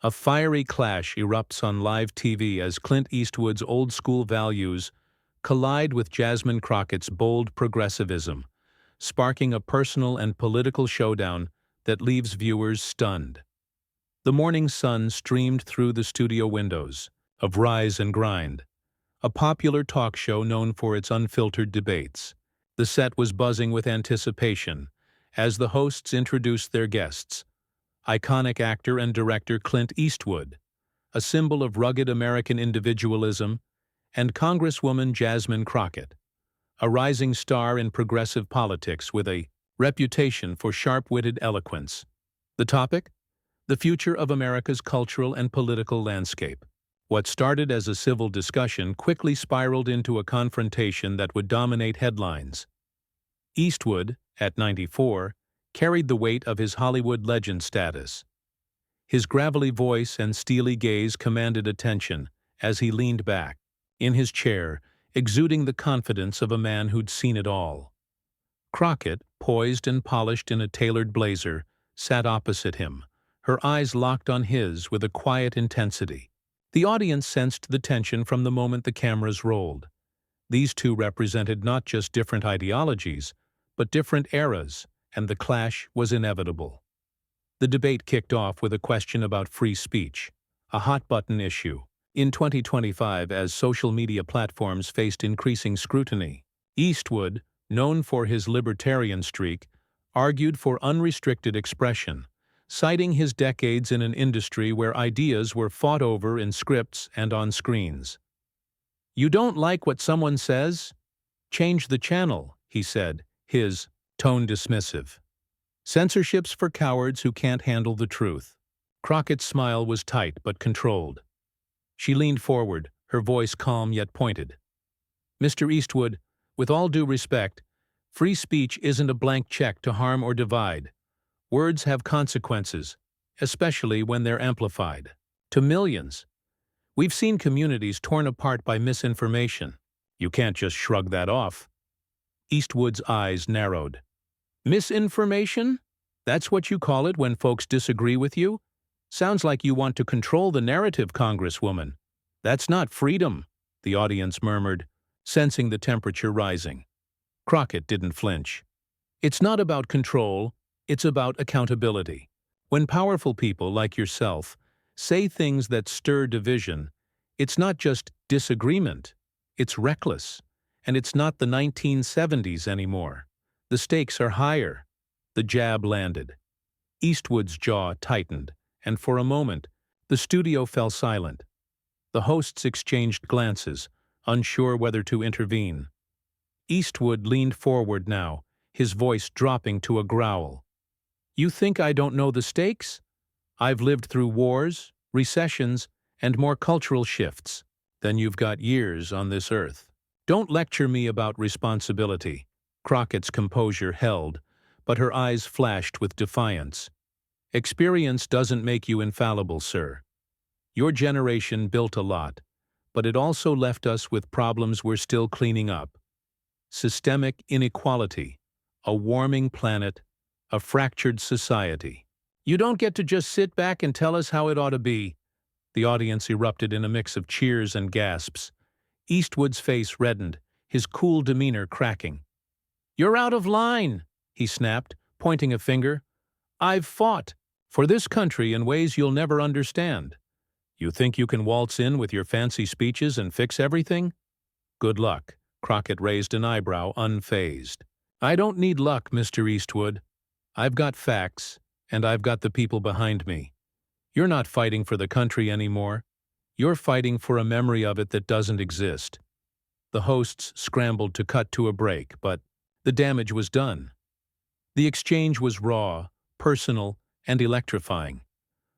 A fiery clash erupts on live TV as Clint Eastwood's old-school values collide with Jasmine Crockett's bold progressivism, sparking a personal and political showdown that leaves viewers stunned. The morning sun streamed through the studio windows of Rise and Grind, a popular talk show known for its unfiltered debates. The set was buzzing with anticipation as the hosts introduced their guests: iconic actor and director Clint Eastwood, a symbol of rugged American individualism, and Congresswoman Jasmine Crockett, a rising star in progressive politics with a reputation for sharp-witted eloquence. The topic? The future of America's cultural and political landscape. What started as a civil discussion quickly spiraled into a confrontation that would dominate headlines. Eastwood, at 94, carried the weight of his Hollywood legend status. His gravelly voice and steely gaze commanded attention as he leaned back in his chair, exuding the confidence of a man who'd seen it all. Crockett, poised and polished in a tailored blazer, sat opposite him, her eyes locked on his with a quiet intensity. The audience sensed the tension from the moment the cameras rolled. These two represented not just different ideologies, but different eras, and the clash was inevitable. The debate kicked off with a question about free speech, a hot-button issue. In 2025, as social media platforms faced increasing scrutiny, Eastwood, known for his libertarian streak, argued for unrestricted expression, citing his decades in an industry where ideas were fought over in scripts and on screens. "You don't like what someone says? Change the channel," he said, his tone dismissive. "Censorship's for cowards who can't handle the truth." Crockett's smile was tight but controlled. She leaned forward, her voice calm yet pointed. "Mr. Eastwood, with all due respect, free speech isn't a blank check to harm or divide. Words have consequences, especially when they're amplified. To millions. We've seen communities torn apart by misinformation. You can't just shrug that off." Eastwood's eyes narrowed. "Misinformation? That's what you call it when folks disagree with you? Sounds like you want to control the narrative, Congresswoman." "That's not freedom," the audience murmured, sensing the temperature rising. Crockett didn't flinch. "It's not about control, it's about accountability. When powerful people like yourself say things that stir division, it's not just disagreement, it's reckless. And it's not the 1970s anymore. The stakes are higher." The jab landed. Eastwood's jaw tightened, and for a moment, the studio fell silent. The hosts exchanged glances, unsure whether to intervene. Eastwood leaned forward now, his voice dropping to a growl. "You think I don't know the stakes? I've lived through wars, recessions, and more cultural shifts than you've got years on this earth. Don't lecture me about responsibility." Crockett's composure held, but her eyes flashed with defiance. "Experience doesn't make you infallible, sir. Your generation built a lot, but it also left us with problems we're still cleaning up. Systemic inequality, a warming planet, a fractured society. You don't get to just sit back and tell us how it ought to be." The audience erupted in a mix of cheers and gasps. Eastwood's face reddened, his cool demeanor cracking. "You're out of line," he snapped, pointing a finger. "I've fought for this country in ways you'll never understand. You think you can waltz in with your fancy speeches and fix everything? Good luck." Crockett raised an eyebrow, unfazed. "I don't need luck, Mr. Eastwood. I've got facts, and I've got the people behind me. You're not fighting for the country anymore. You're fighting for a memory of it that doesn't exist." The hosts scrambled to cut to a break, but the damage was done. The exchange was raw, personal, and electrifying.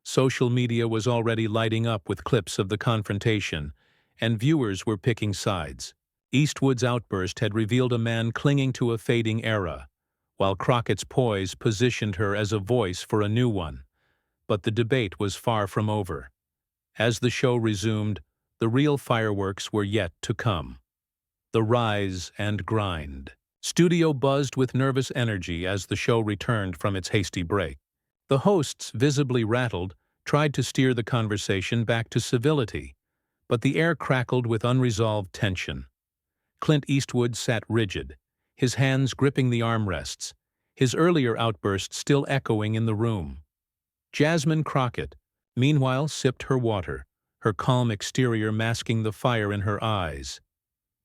Social media was already lighting up with clips of the confrontation, and viewers were picking sides. Eastwood's outburst had revealed a man clinging to a fading era, while Crockett's poise positioned her as a voice for a new one. But the debate was far from over. As the show resumed, the real fireworks were yet to come. The Rise and Grind. Studio buzzed with nervous energy as the show returned from its hasty break. The hosts, visibly rattled, tried to steer the conversation back to civility, but the air crackled with unresolved tension. Clint Eastwood sat rigid, his hands gripping the armrests, his earlier outburst still echoing in the room. Jasmine Crockett, meanwhile, sipped her water, her calm exterior masking the fire in her eyes.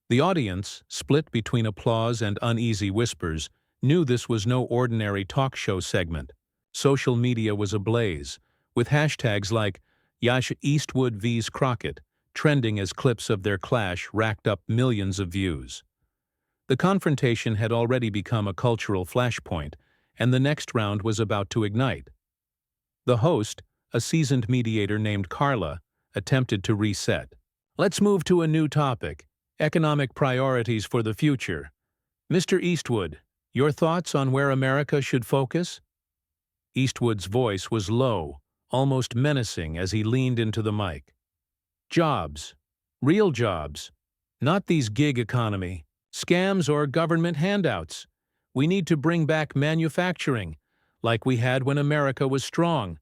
The audience, split between applause and uneasy whispers, knew this was no ordinary talk show segment. Social media was ablaze, with hashtags like Yash Eastwood vs. Crockett trending as clips of their clash racked up millions of views. The confrontation had already become a cultural flashpoint, and the next round was about to ignite. The host, a seasoned mediator named Carla, attempted to reset. Let's move to a new topic: economic priorities for the future. Mr. Eastwood, your thoughts on where America should focus? Eastwood's voice was low, almost menacing as he leaned into the mic. Jobs. Real jobs. Not these gig economy, scams or government handouts. We need to bring back manufacturing, like we had when America was strong.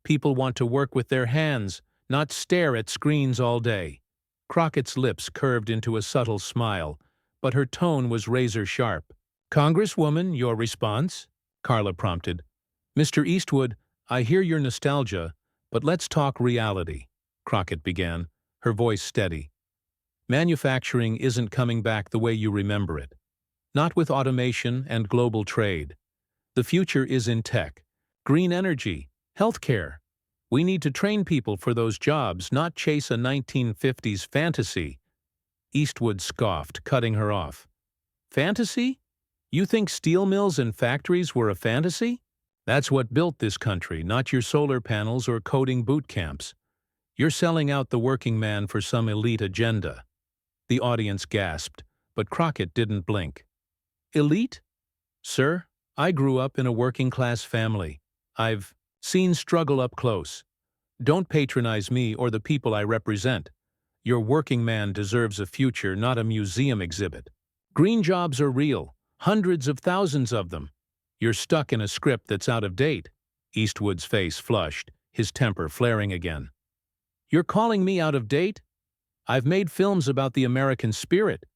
People want to work with their hands, not stare at screens all day. Crockett's lips curved into a subtle smile, but her tone was razor-sharp. Congresswoman, your response? Carla prompted. Mr. Eastwood, I hear your nostalgia, but let's talk reality, Crockett began, her voice steady. Manufacturing isn't coming back the way you remember it. Not with automation and global trade. The future is in tech, green energy, healthcare. We need to train people for those jobs, not chase a 1950s fantasy. Eastwood scoffed, cutting her off. Fantasy? You think steel mills and factories were a fantasy? That's what built this country, not your solar panels or coding boot camps. You're selling out the working man for some elite agenda. The audience gasped, but Crockett didn't blink. Elite? Sir, I grew up in a working-class family. I've seen struggle up close. Don't patronize me or the people I represent. Your working man deserves a future, not a museum exhibit. Green jobs are real, hundreds of thousands of them. You're stuck in a script that's out of date. Eastwood's face flushed, his temper flaring again. You're calling me out of date? I've made films about the American spirit.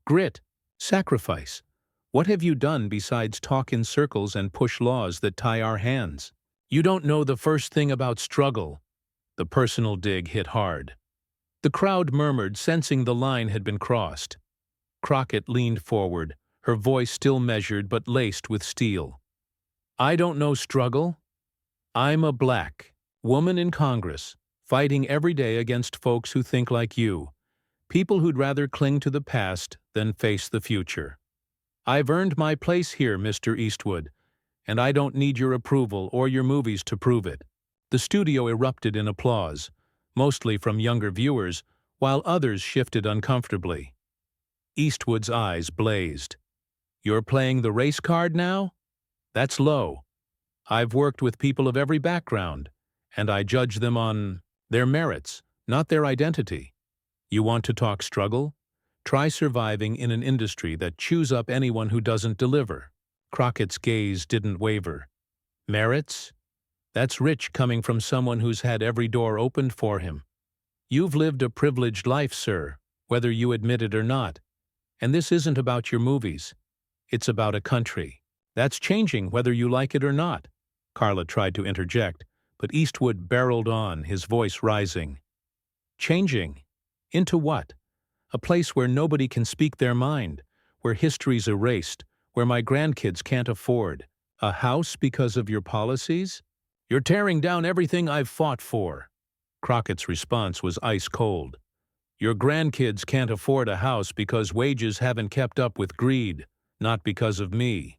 Grit, sacrifice. What have you done besides talk in circles and push laws that tie our hands? You don't know the first thing about struggle. The personal dig hit hard. The crowd murmured, sensing the line had been crossed. Crockett leaned forward, her voice still measured but laced with steel. I don't know struggle. I'm a black woman in Congress, fighting every day against folks who think like you, people who'd rather cling to the past than face the future. I've earned my place here, Mr. Eastwood, and I don't need your approval or your movies to prove it. The studio erupted in applause, mostly from younger viewers, while others shifted uncomfortably. Eastwood's eyes blazed. You're playing the race card now? That's low. I've worked with people of every background, and I judge them on their merits, not their identity. You want to talk struggle? Try surviving in an industry that chews up anyone who doesn't deliver. Crockett's gaze didn't waver. Merits? That's rich coming from someone who's had every door opened for him. You've lived a privileged life, sir, whether you admit it or not. And this isn't about your movies. It's about a country. That's changing whether you like it or not. Carla tried to interject, but Eastwood barreled on, his voice rising. Changing? Into what? A place where nobody can speak their mind, where history's erased, where my grandkids can't afford a house because of your policies? You're tearing down everything I've fought for. Crockett's response was ice cold. Your grandkids can't afford a house because wages haven't kept up with greed, not because of me.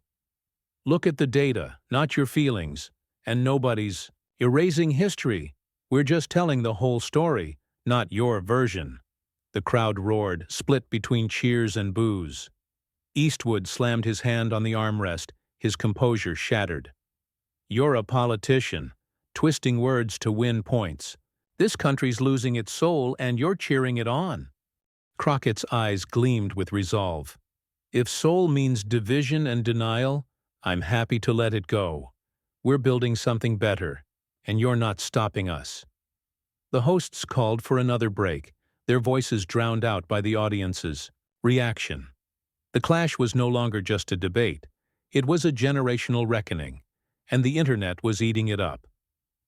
Look at the data, not your feelings, and nobody's erasing history. We're just telling the whole story, not your version. The crowd roared, split between cheers and boos. Eastwood slammed his hand on the armrest, his composure shattered. You're a politician, twisting words to win points. This country's losing its soul and you're cheering it on. Crockett's eyes gleamed with resolve. If soul means division and denial, I'm happy to let it go. We're building something better. and you're not stopping us." The hosts called for another break, their voices drowned out by the audience's reaction. The clash was no longer just a debate. It was a generational reckoning, and the internet was eating it up.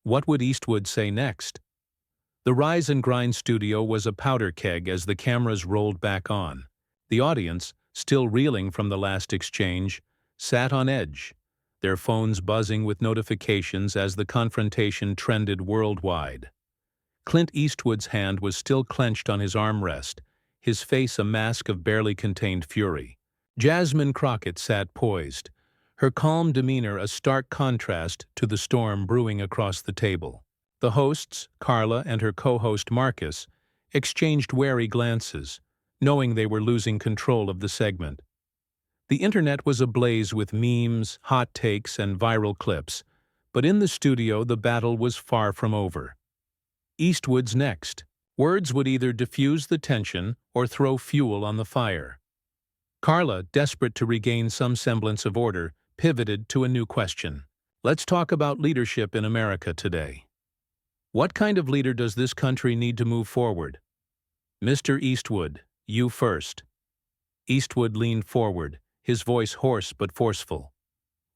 What would Eastwood say next? The Rise and Grind studio was a powder keg as the cameras rolled back on. The audience, still reeling from the last exchange, sat on edge, their phones buzzing with notifications as the confrontation trended worldwide. Clint Eastwood's hand was still clenched on his armrest, his face a mask of barely contained fury. Jasmine Crockett sat poised, her calm demeanor a stark contrast to the storm brewing across the table. The hosts, Carla and her co-host Marcus, exchanged wary glances, knowing they were losing control of the segment. The internet was ablaze with memes, hot takes, and viral clips, but in the studio the battle was far from over. Eastwood's next. Words would either diffuse the tension or throw fuel on the fire. Carla, desperate to regain some semblance of order, pivoted to a new question. Let's talk about leadership in America today. What kind of leader does this country need to move forward? Mr. Eastwood, you first. Eastwood leaned forward, his voice hoarse but forceful.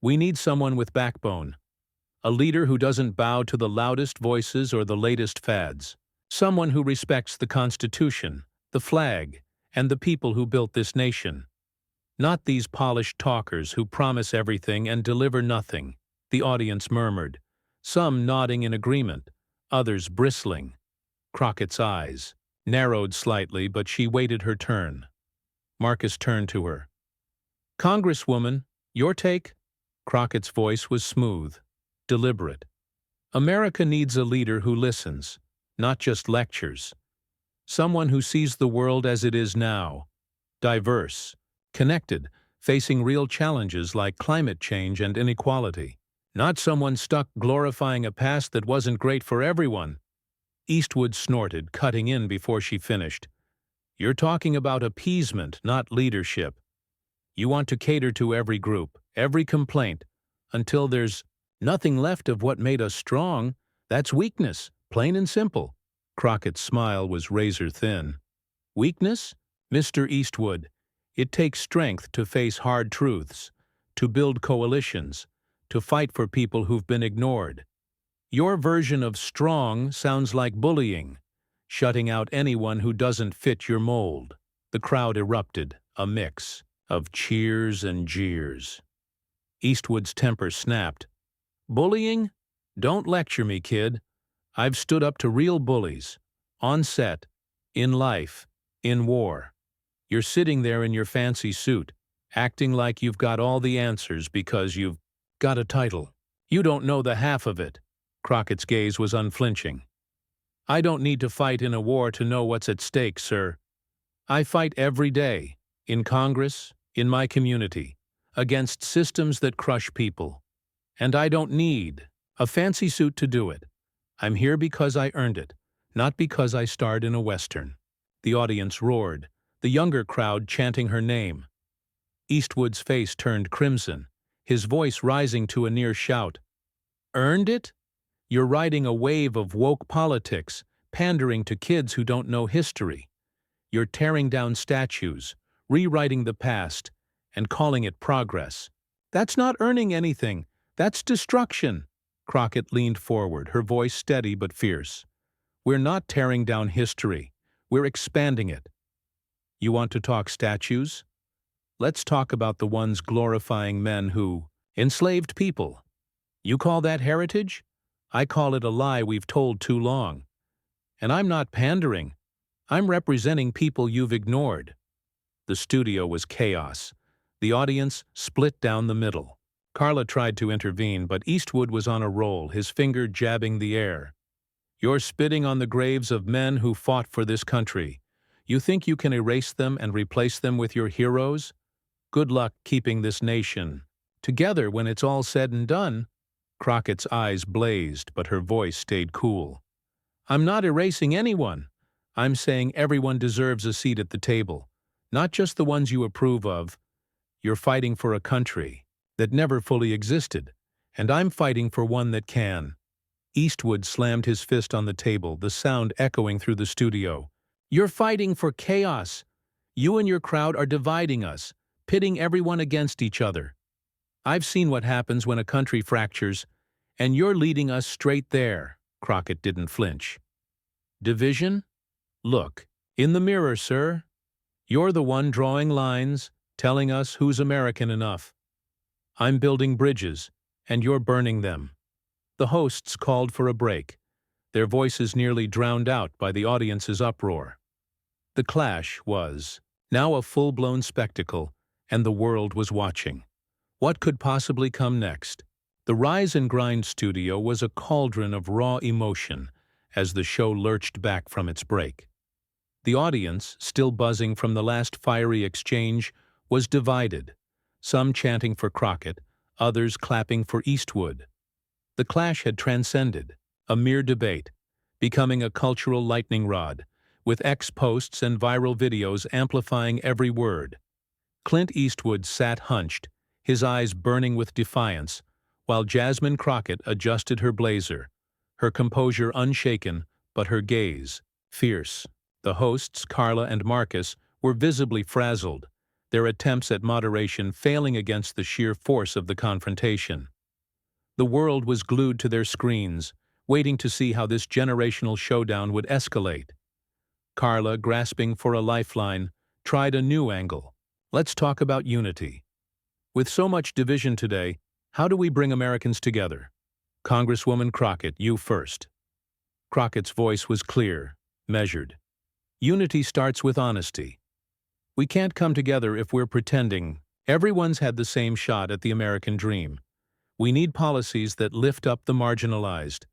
We need someone with backbone. A leader who doesn't bow to the loudest voices or the latest fads. Someone who respects the Constitution, the flag, and the people who built this nation. Not these polished talkers who promise everything and deliver nothing, the audience murmured, some nodding in agreement, others bristling. Crockett's eyes narrowed slightly, but she waited her turn. Marcus turned to her. Congresswoman, your take? Crockett's voice was smooth, deliberate. America needs a leader who listens, not just lectures. Someone who sees the world as it is now, diverse, connected, facing real challenges like climate change and inequality. Not someone stuck glorifying a past that wasn't great for everyone. Eastwood snorted, cutting in before she finished. You're talking about appeasement, not leadership. You want to cater to every group, every complaint, until there's nothing left of what made us strong. That's weakness, plain and simple. Crockett's smile was razor-thin. Weakness? Mr. Eastwood, it takes strength to face hard truths, to build coalitions, to fight for people who've been ignored. Your version of strong sounds like bullying, shutting out anyone who doesn't fit your mold. The crowd erupted, a mix of cheers and jeers. Eastwood's temper snapped. Bullying? Don't lecture me, kid. I've stood up to real bullies. On set, in life, in war. You're sitting there in your fancy suit, acting like you've got all the answers because you've got a title. You don't know the half of it. Crockett's gaze was unflinching. I don't need to fight in a war to know what's at stake, sir. I fight every day, in Congress, in my community, against systems that crush people. And I don't need a fancy suit to do it. I'm here because I earned it, not because I starred in a Western. The audience roared, the younger crowd chanting her name. Eastwood's face turned crimson, his voice rising to a near shout. Earned it? You're riding a wave of woke politics, pandering to kids who don't know history. You're tearing down statues, rewriting the past, and calling it progress. That's not earning anything. That's destruction. Crockett leaned forward, her voice steady but fierce. We're not tearing down history. We're expanding it. You want to talk statues? Let's talk about the ones glorifying men who enslaved people. You call that heritage? I call it a lie we've told too long. And I'm not pandering. I'm representing people you've ignored. The studio was chaos. The audience split down the middle. Carla tried to intervene, but Eastwood was on a roll, his finger jabbing the air. You're spitting on the graves of men who fought for this country. You think you can erase them and replace them with your heroes? Good luck keeping this nation together when it's all said and done. Crockett's eyes blazed, but her voice stayed cool. I'm not erasing anyone. I'm saying everyone deserves a seat at the table, not just the ones you approve of. You're fighting for a country that never fully existed, and I'm fighting for one that can. Eastwood slammed his fist on the table, the sound echoing through the studio. "You're fighting for chaos. You and your crowd are dividing us, pitting everyone against each other. I've seen what happens when a country fractures, and you're leading us straight there." Crockett didn't flinch. "Division? Look, in the mirror, sir. You're the one drawing lines, telling us who's American enough. I'm building bridges, and you're burning them." The hosts called for a break, their voices nearly drowned out by the audience's uproar. The clash was now a full-blown spectacle, and the world was watching. What could possibly come next? The Rise and Grind studio was a cauldron of raw emotion as the show lurched back from its break. The audience, still buzzing from the last fiery exchange, was divided, some chanting for Crockett, others clapping for Eastwood. The clash had transcended a mere debate, becoming a cultural lightning rod, with X-posts and viral videos amplifying every word. Clint Eastwood sat hunched, his eyes burning with defiance, while Jasmine Crockett adjusted her blazer, her composure unshaken, but her gaze fierce. The hosts, Carla and Marcus, were visibly frazzled, their attempts at moderation failing against the sheer force of the confrontation. The world was glued to their screens, waiting to see how this generational showdown would escalate. Carla, grasping for a lifeline, tried a new angle. "Let's talk about unity. With so much division today, how do we bring Americans together? Congresswoman Crockett, you first." Crockett's voice was clear, measured. "Unity starts with honesty. We can't come together if we're pretending everyone's had the same shot at the American dream. We need policies that lift up the marginalized.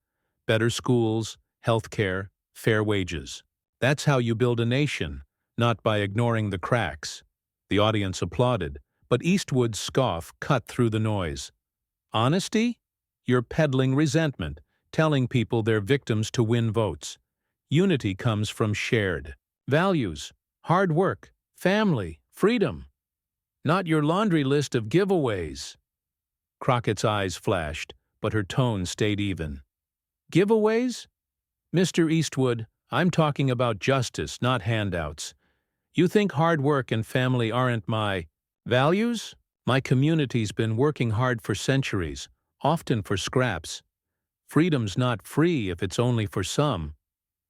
Better schools, health care, fair wages. That's how you build a nation, not by ignoring the cracks." The audience applauded, but Eastwood's scoff cut through the noise. "Honesty? You're peddling resentment, telling people they're victims to win votes. Unity comes from shared values, hard work, family, freedom. Not your laundry list of giveaways." Crockett's eyes flashed, but her tone stayed even. "Giveaways? Mr. Eastwood, I'm talking about justice, not handouts. You think hard work and family aren't my values? My community's been working hard for centuries, often for scraps. Freedom's not free if it's only for some."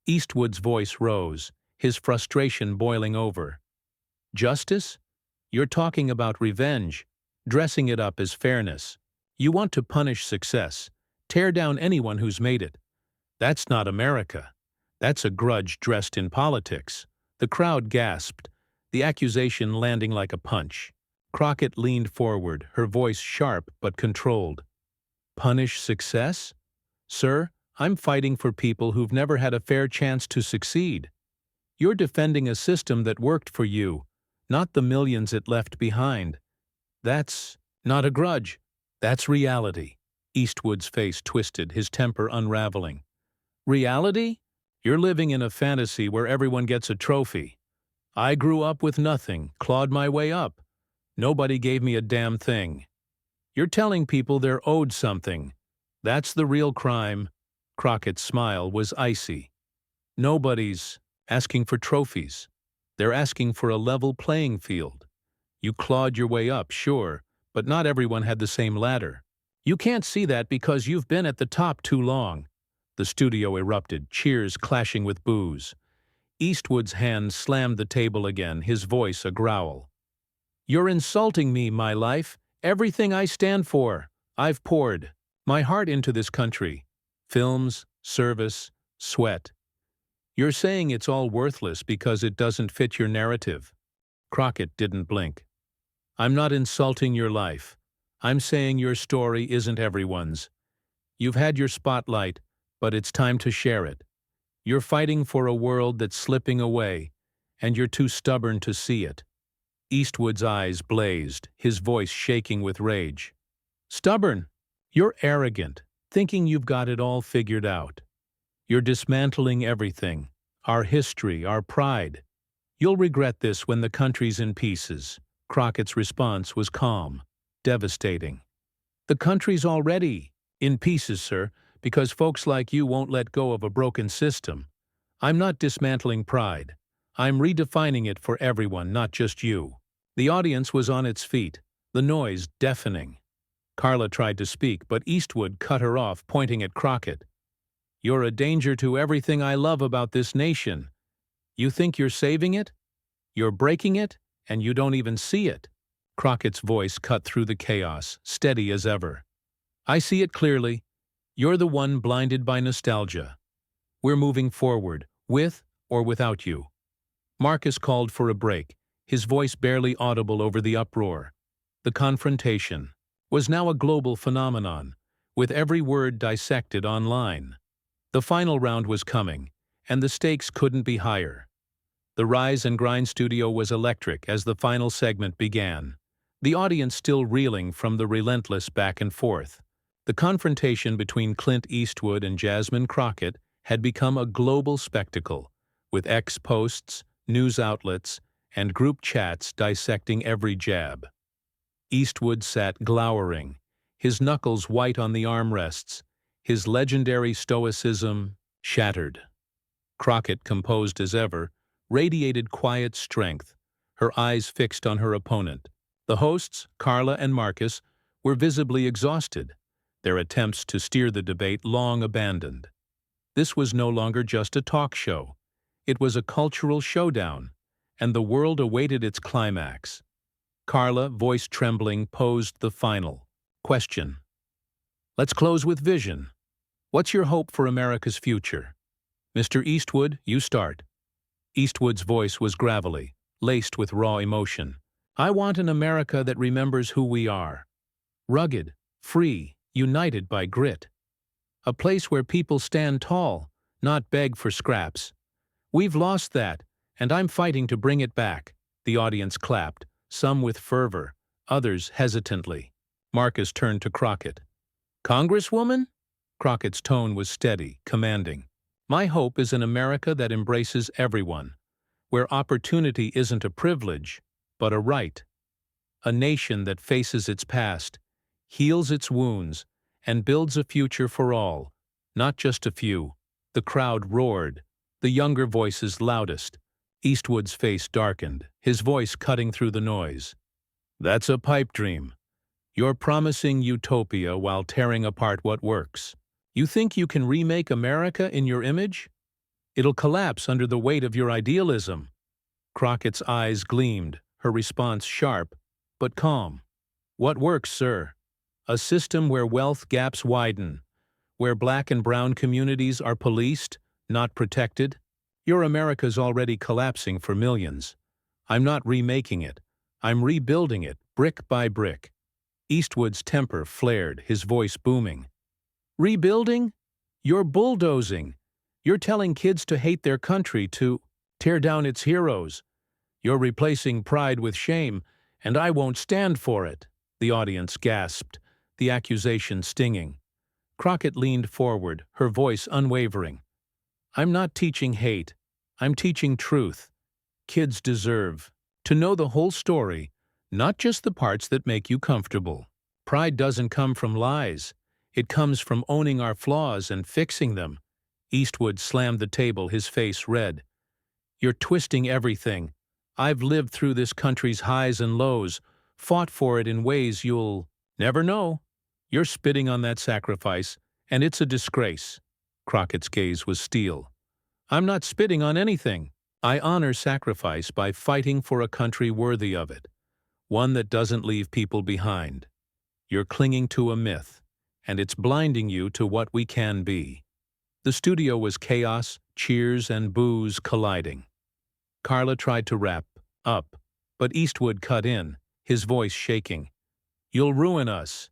Eastwood's voice rose, his frustration boiling over. "Justice? You're talking about revenge, dressing it up as fairness. You want to punish success, tear down anyone who's made it. That's not America. That's a grudge dressed in politics." The crowd gasped, the accusation landing like a punch. Crockett leaned forward, her voice sharp but controlled. "Punish success? Sir, I'm fighting for people who've never had a fair chance to succeed. You're defending a system that worked for you, not the millions it left behind. That's not a grudge. That's reality." Eastwood's face twisted, his temper unraveling. "Reality? You're living in a fantasy where everyone gets a trophy. I grew up with nothing, clawed my way up. Nobody gave me a damn thing. You're telling people they're owed something. That's the real crime." Crockett's smile was icy. "Nobody's asking for trophies. They're asking for a level playing field. You clawed your way up, sure, but not everyone had the same ladder. You can't see that because you've been at the top too long." The studio erupted, cheers clashing with boos. Eastwood's hand slammed the table again, his voice a growl. "You're insulting me, my life, everything I stand for. I've poured my heart into this country. Films, service, sweat. You're saying it's all worthless because it doesn't fit your narrative." Crockett didn't blink. "I'm not insulting your life. I'm saying your story isn't everyone's. You've had your spotlight, but it's time to share it. You're fighting for a world that's slipping away, and you're too stubborn to see it." Eastwood's eyes blazed, his voice shaking with rage. "Stubborn? You're arrogant, thinking you've got it all figured out. You're dismantling everything, our history, our pride. You'll regret this when the country's in pieces." Crockett's response was calm, devastating. "The country's already in pieces, sir, Because folks like you won't let go of a broken system. I'm not dismantling pride. I'm redefining it for everyone, not just you. The audience was on its feet, the noise deafening. Carla tried to speak, but Eastwood cut her off, pointing at Crockett. You're a danger to everything I love about this nation. You think you're saving it? You're breaking it, and you don't even see it. Crockett's voice cut through the chaos, steady as ever. I see it clearly. You're the one blinded by nostalgia. We're moving forward, with or without you. Marcus called for a break, his voice barely audible over the uproar. The confrontation was now a global phenomenon, with every word dissected online. The final round was coming, and the stakes couldn't be higher. The Rise and Grind studio was electric as the final segment began, the audience still reeling from the relentless back and forth. The confrontation between Clint Eastwood and Jasmine Crockett had become a global spectacle, with X posts, news outlets, and group chats dissecting every jab. Eastwood sat glowering, his knuckles white on the armrests, his legendary stoicism shattered. Crockett, composed as ever, radiated quiet strength, her eyes fixed on her opponent. The hosts, Carla and Marcus, were visibly exhausted, their attempts to steer the debate long abandoned. This was no longer just a talk show. It was a cultural showdown, and the world awaited its climax. Carla, voice trembling, posed the final question. Let's close with vision. What's your hope for America's future? Mr. Eastwood, you start. Eastwood's voice was gravelly, laced with raw emotion. I want an America that remembers who we are. Rugged, free, united by grit. A place where people stand tall, not beg for scraps. We've lost that, and I'm fighting to bring it back. The audience clapped, some with fervor, others hesitantly. Marcus turned to Crockett. Congresswoman? Crockett's tone was steady, commanding. My hope is an America that embraces everyone, where opportunity isn't a privilege, but a right. A nation that faces its past, heals its wounds, and builds a future for all, not just a few. The crowd roared, the younger voices loudest. Eastwood's face darkened, his voice cutting through the noise. That's a pipe dream. You're promising utopia while tearing apart what works. You think you can remake America in your image? It'll collapse under the weight of your idealism. Crockett's eyes gleamed, her response sharp, but calm. What works, sir? A system where wealth gaps widen, where black and brown communities are policed, not protected? Your America's already collapsing for millions. I'm not remaking it. I'm rebuilding it, brick by brick. Eastwood's temper flared, his voice booming. Rebuilding? You're bulldozing. You're telling kids to hate their country, to tear down its heroes. You're replacing pride with shame, and I won't stand for it. The audience gasped, the accusation stinging. Crockett leaned forward, her voice unwavering. I'm not teaching hate. I'm teaching truth. Kids deserve to know the whole story, not just the parts that make you comfortable. Pride doesn't come from lies. It comes from owning our flaws and fixing them. Eastwood slammed the table, his face red. You're twisting everything. I've lived through this country's highs and lows, fought for it in ways you'll never know. You're spitting on that sacrifice, and it's a disgrace. Crockett's gaze was steel. I'm not spitting on anything. I honor sacrifice by fighting for a country worthy of it, one that doesn't leave people behind. You're clinging to a myth, and it's blinding you to what we can be. The studio was chaos, cheers, and boos colliding. Carla tried to wrap up, but Eastwood cut in, his voice shaking. You'll ruin us.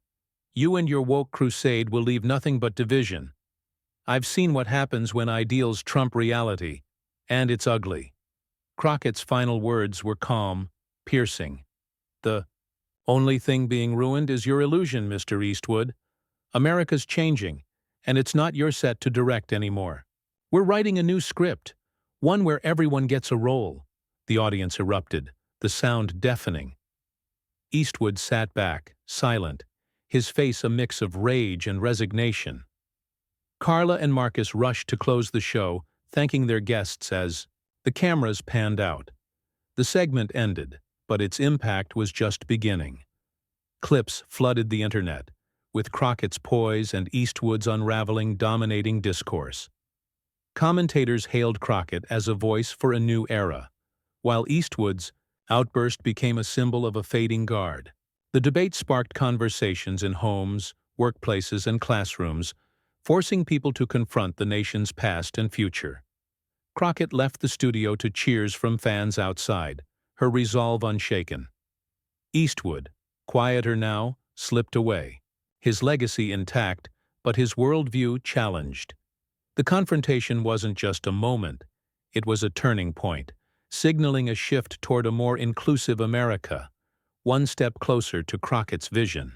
You and your woke crusade will leave nothing but division. I've seen what happens when ideals trump reality, and it's ugly. Crockett's final words were calm, piercing. The only thing being ruined is your illusion, Mr. Eastwood. America's changing, and it's not your set to direct anymore. We're writing a new script, one where everyone gets a role. The audience erupted, the sound deafening. Eastwood sat back, silent, his face a mix of rage and resignation. Carla and Marcus rushed to close the show, thanking their guests as the cameras panned out. The segment ended, but its impact was just beginning. Clips flooded the internet, with Crockett's poise and Eastwood's unraveling dominating discourse. Commentators hailed Crockett as a voice for a new era, while Eastwood's outburst became a symbol of a fading guard. The debate sparked conversations in homes, workplaces, and classrooms, forcing people to confront the nation's past and future. Crockett left the studio to cheers from fans outside, her resolve unshaken. Eastwood, quieter now, slipped away, his legacy intact, but his worldview challenged. The confrontation wasn't just a moment, it was a turning point, signaling a shift toward a more inclusive America, one step closer to Crockett's vision.